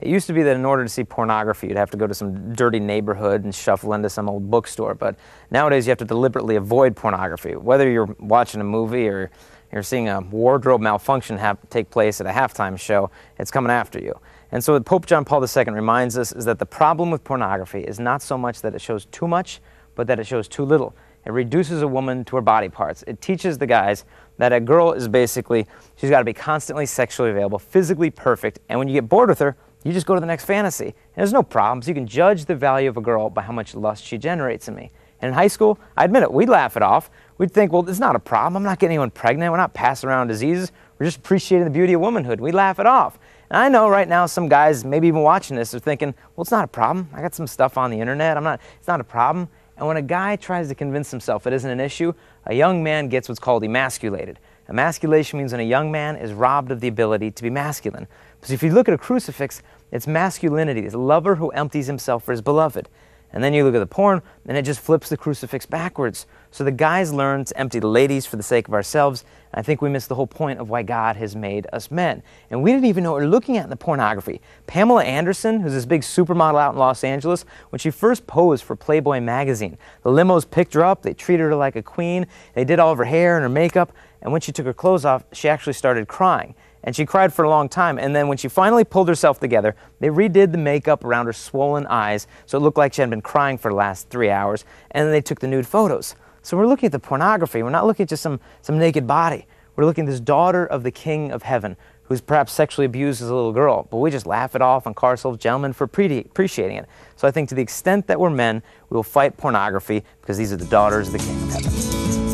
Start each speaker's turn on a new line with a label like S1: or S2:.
S1: It used to be that in order to see pornography, you'd have to go to some dirty neighborhood and shuffle into some old bookstore, but nowadays you have to deliberately avoid pornography. Whether you're watching a movie or you're seeing a wardrobe malfunction take place at a halftime show, it's coming after you. And so what Pope John Paul II reminds us is that the problem with pornography is not so much that it shows too much, but that it shows too little. It reduces a woman to her body parts. It teaches the guys that a girl is basically, she's got to be constantly sexually available, physically perfect, and when you get bored with her, you just go to the next fantasy. And there's no problems. You can judge the value of a girl by how much lust she generates in me. And in high school, I admit it, we'd laugh it off. We'd think, well, it's not a problem. I'm not getting anyone pregnant. We're not passing around diseases. We're just appreciating the beauty of womanhood. We laugh it off. And I know right now some guys, maybe even watching this, are thinking, well, it's not a problem. I got some stuff on the internet. It's not a problem. And when a guy tries to convince himself it isn't an issue, a young man gets what's called emasculated. Emasculation means when a young man is robbed of the ability to be masculine. Because if you look at a crucifix, it's masculinity, it's a lover who empties himself for his beloved. And then you look at the porn, and it just flips the crucifix backwards. So the guys learn to empty the ladies for the sake of ourselves. And I think we miss the whole point of why God has made us men. And we didn't even know what we're looking at in the pornography. Pamela Anderson, who's this big supermodel out in Los Angeles, when she first posed for Playboy magazine, the limos picked her up, they treated her like a queen, they did all of her hair and her makeup, and when she took her clothes off, she actually started crying. And she cried for a long time, and then when she finally pulled herself together, they redid the makeup around her swollen eyes so it looked like she had been crying for the last 3 hours, and then they took the nude photos. So we're looking at the pornography. We're not looking at just some naked body. We're looking at this daughter of the King of Heaven who's perhaps sexually abused as a little girl, but we just laugh it off on Car Soul's Gentlemen for appreciating it. So I think to the extent that we're men, we will fight pornography because these are the daughters of the King of Heaven.